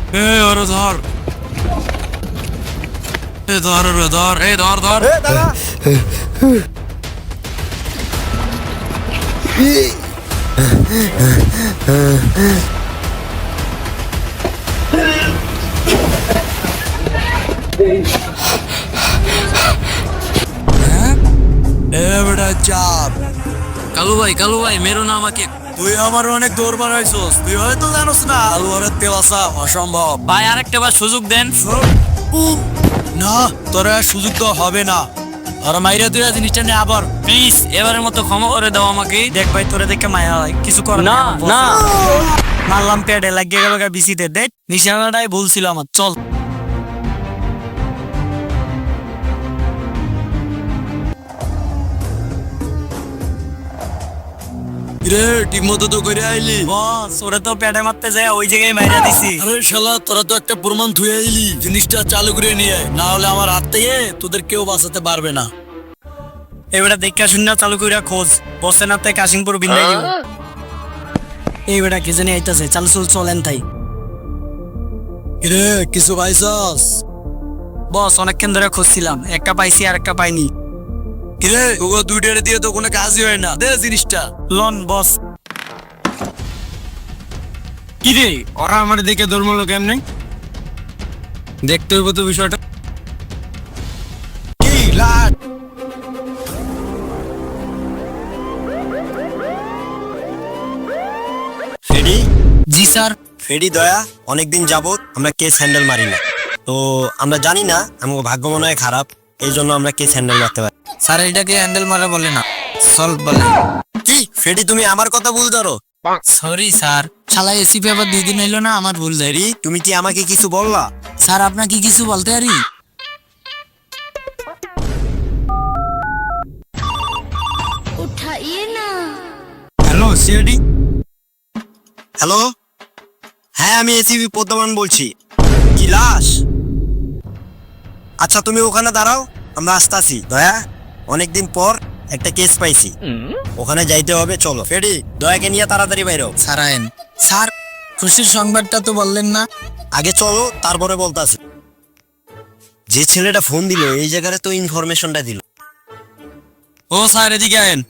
ওরে ধর, ধর রে ধর, ধর ধর। দাদা বেটা চাপ। কালু ভাই মেরো না আমাকে। তুই আমার অনেক দৌড় বাড়াইছস, তুই হয়তো জানোস না আলুয়ারের তেল আসা অসম্ভব। ভাই আরেকটা বার সুযোগ দেন। না, তোরা সুযোগ তো হবে না। আর মাইরা তুই জিনিসটা নে আবার প্লিজ, এবারের মতো ক্ষমা করে দাও আমাকে। দেখ ভাই, তোরে দেখে মায়া হয়, কিছু কর না না, মারলাম পেটে লাগিয়ে গেল বিসিতে। দেখ নিশানাটাই ভুল ছিল আমার। চল রে ঠিক মতো তো করে আইলি। বস, ওরে তো পেটে মারতে যায় ওই জায়গায় মাইরা দিছি। আরে শালা, তোরা তো একটা প্রমাণ থুয়ে আইলি। জিনিসটা চালু করে নিয়ে আয়, না হলে আমার হাত থেকে তোদের কেউ বাঁচাতে পারবে না। এবারে দেখা শূন্য চালু কইরা খোঁজ, বসে না তাই কাশিংপুর বিন্দাই দিব। এই বেটা কি জানি আইতাছে, চালু চলেন তাই। রে কিছু পাইছস? বস অনেকক্ষণ ধরে খুঁজছিলাম, একটা পাইছি আর একটা পাইনি। কিরে ওগো, দুইটারে দিয়ে তো কোনো কাজই হয় না। দে জিনিসটা। লন বস। কিরে ওরা আমার দেখে ধর্মলো কেমনে? দেখতে হইব তো বিষয়টা। কি লাট? ফেডি, জি স্যার। ফেডি দয়া, অনেকদিন যাবত আমরা কেস হ্যান্ডেল মারি না। তো আমরা জানি না, আমার ভাগ্য মনে হয় খারাপ, এই জন্য আমরা কেস হ্যান্ডেল মারতে পারি। স্যার এটাকে হ্যান্ডেল মারা বলে না, সলভ বলে। কি ফেডি, তুমি আমার কথা ভুল ধরো? সরি স্যার, শালা এসি পেপার 2 দিন হইলো না, আমার ভুল। ফেডি, তুমি কি আমাকে কিছু বললা? স্যার আপনাকে কিছু বলতে পারি? उठाइए ना। Hello CID. হ্যালো, হ্যাঁ আমি এসিপি পদ্মমান বলছি। কি লাশ? আচ্ছা তুমি ওখানে দাঁড়াও, আমরা আসতাছি। দয়া, অনেকদিন পর একটা কেস পাইছি, ওখানে যাইতে হবে, চলো। ফেডি, দয়াকে নিয়ে তাড়াতাড়ি বাইরো। স্যার আইন। স্যার খুশির সংবাদটা তো বললেন না। আগে চলো, তারপরে বলতাছি। যে ছেলেটা ফোন দিল এই জায়গায় তো ইনফরমেশনটা দিল। ও স্যার এদিকে আয়েন।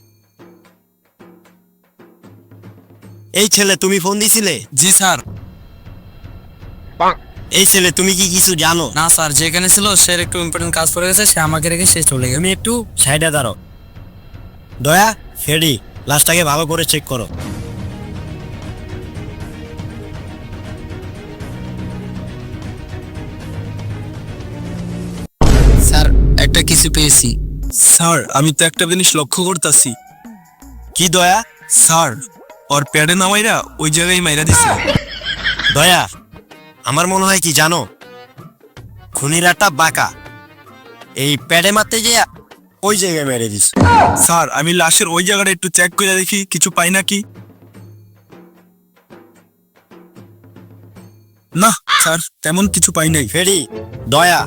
এই ছেলে, তুমি ফোন দিছিলে? জি স্যার। এই ছেলে, তুমি কি কিছু জানো? না স্যার, যেখানে ছিল সে একটু ইম্পর্টেন্ট কাজ পড়ে গেছে, সে আমাকে রেখে সে চলে গেছে। তুমি একটু সাইডে দাঁড়াও। দয়া, ফেডি, লাশটাকে ভালো করে চেক করো। স্যার একটা কিছু পেয়েছি। স্যার আমি তো একটা জিনিস লক্ষ্য করতেছি। কি দয়া? স্যার ওর প্যাডে না মাইরা ওই জায়গায় মাইরা দিছে। দয়া, আমার মনে হয় কি জানো, খুনিরাটা বাঁকা, এই প্যাডে মারতে যে ওই জায়গায় মেরে দিস। স্যার আমি লাশের ওই জায়গাটা একটু চেক করে দেখি কিছু পাই নাকি। না স্যার, তেমন কিছু পাই নাই। ফেডি, দয়া,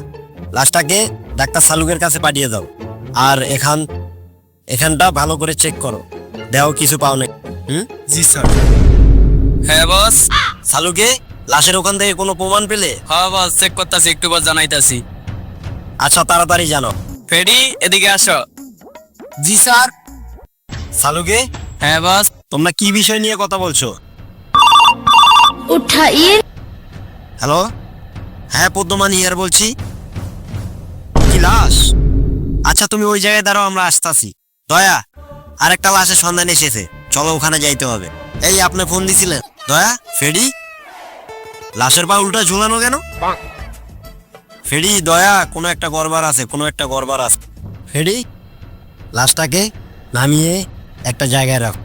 লাশটাকে ডাক্তার সালুকের কাছে পাঠিয়ে দাও। আর এখানটা ভালো করে চেক করো, দেও কিছু পাও নাকি। জি স্যার। হ্যাঁ বস। সালুকে, লাশের ওখান থেকে কোনো প্রমাণ পেলে? হ্যাঁ বস, চেক করতেছি, একটু বস জানাইতাছি। আচ্ছা তাড়াতাড়ি জানো। ফেডি এদিকে আসো। জি স্যার। সালুকে, হ্যাঁ বস। তোমরা কি বিষয় নিয়ে কথা বলছো? उठाइए। হ্যালো, হ্যাঁ পদ্মমান ইয়ার বলছি। কি লাশ? আচ্ছা তুমি ওই জায়গায় দাঁড়াও, আমরা আসতাছি। দয়া, আরেকটা লাশের সন্ধান এসেছে, চলো ওখানে যাইতে হবে। এই আপনি ফোন দিছিলেন? দয়া, ফেডি, লাশের পা উল্টা ঝুলানো কেন? ফেডি, দয়া, কোনো একটা গড়বড় আছে, কোনো একটা গড়বড় আছে। ফেডি, লাশটাকে নামিয়ে একটা জায়গায় রাখ।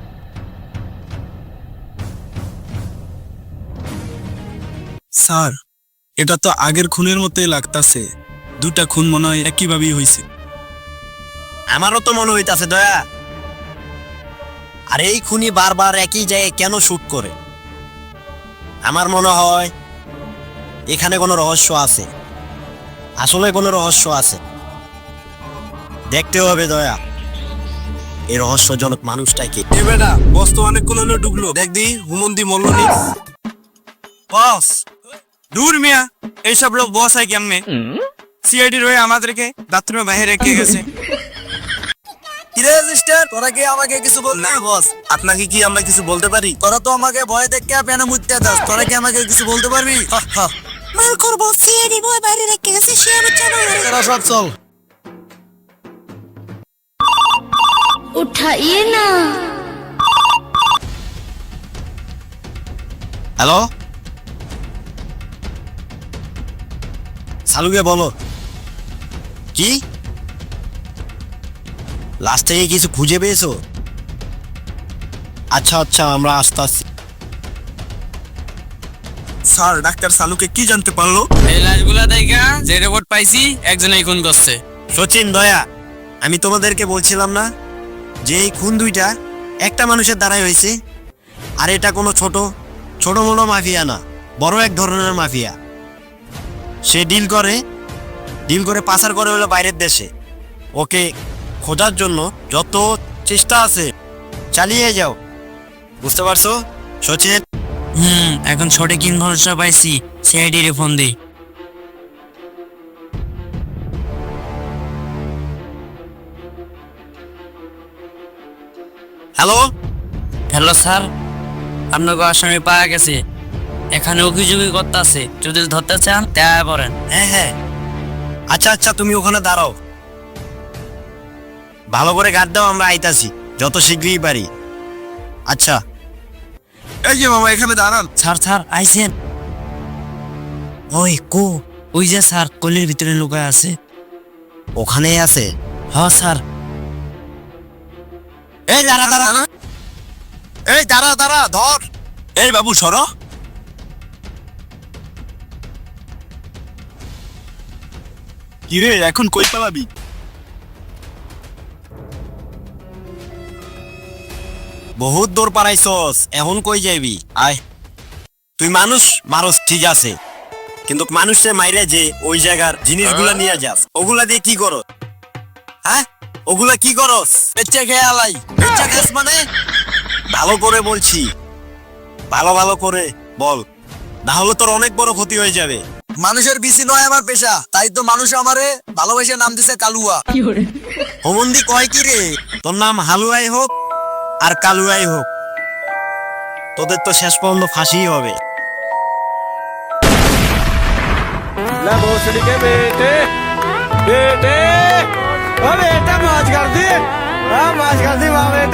স্যার এটা তো আগের খুনের মতোই লাগতাছে, দুটা খুন মনে হয় একইভাবেই হয়েছে। আমারও তো মনে হইতাছে দয়া। আর এই খুনি বারবার একই জায়গায় কেন শুট করে? আমার মনে হয় এখানে কোনো রহস্য আছে, আসলে কোনো রহস্য আছে, দেখতে হবে দয়া এই রহস্যজনক মানুষটাকে। এ বেটা, বস তো অনেকগুলো ডুবলো, দেখ দি হুমন্দি মল্ল নি। বস, দূর মিয়া, এইসব লোক বস হয় কেমনে? সিআইডি রয়ে আমাদেরকে বাথরুমের বাইরে রেখে গেছে। কিরে সিস্টার, তোরা কি আমাকে কিছু বল না বস? আপনাকে কি আমরা কিছু বলতে পারি? তোরা তো আমাকে ভয় দেখে পেনে মুততে দাস, তোরা কি আমাকে কিছু বলতে পারবি? মাল করবো, সিআইডি বয় বাইরে রেখে গেছে, সে আমি চালু। তোরা সব চল। उठाइए ना। হ্যালো, সালুকে বলো। কি লাস্ট থেকে কিছু খুঁজে পেয়েছো? আচ্ছা আচ্ছা, আমরা আসতে আসছি। স্যার, ডাক্তার সালুকে কি জানতে পারলো? এই লাশগুলা দেখা যে রিপোর্ট পাইছি, একজনই খুন করছে। সচিন, দয়া, আমি তোমাদেরকে বলছিলাম না যে এই খুন দুইটা একটা মানুষের দ্বারাই হয়েছে। আর এটা কোনো ছোট মোটো মাফিয়া না, বড় এক ধরনের মাফিয়া। সে ডিল করে পাচার করে হলো বাইরের দেশে। ওকে খোঁজার জন্য যত চেষ্টা আছে চালিয়ে যাও, বুঝতে পারছো সচিন? এখন সঠিক ইনফরমেশন পাইছি, সিআইডি রে ফোন দি। হ্যালো, হ্যালো স্যার, আপনাকে আসামি পাওয়া গেছে। এখানে অভিযোগই করতে আছে, যদি ধরতে চান দেখা করেন। হ্যাঁ হ্যাঁ, আচ্ছা আচ্ছা, তুমি ওখানে দাঁড়াও, ভালো করে গার্ড দাও, আমরা আইতাছি যত শীঘ্রই পারি। আচ্ছা, এই যে মামা, এখানে দাঁড়ান। স্যার আইছেন? ওই যে স্যার, কলির ভিতরে লুকায় আছে। ওখানেই আছে। হ্যাঁ স্যার। এই দাঁড়া, ধর। এই বাবু, সরো। কিরে, এখন কই পালাবি? বহুত দূর পারাইছস, এখন কই যাবি? আয়, তুই মানুষ মারস ঠিক আছে, কিন্তু মানুষে মাইরে যে ওই জায়গার জিনিসগুলা নিয়ে যাস, ওগুলা দিয়ে কি করস? হ্যাঁ, ওগুলা কি করস? বেচ্চা খেয়ে আলাই। বেচা খাস মানে? ভালো করে বলছি, ভালো করে বল, না হলে তোর অনেক বড় ক্ষতি হয়ে যাবে। মানুষের বিসি নয় আমার পেশা, তাই তো মানুষ আমারে ভালোবেসে নাম দিছে কালুয়া। হোমন্দি কয় কি রে, তোর নাম হালুয়াই হোক আর কালুয়াই হোক, তোদের তো শেষ পর্যন্ত ফাঁসি হবে। ले भोसड़ी के बेटे बेटे ओ बेटा मौज कर दी, हाँ मौज कर दी वाह बेटे।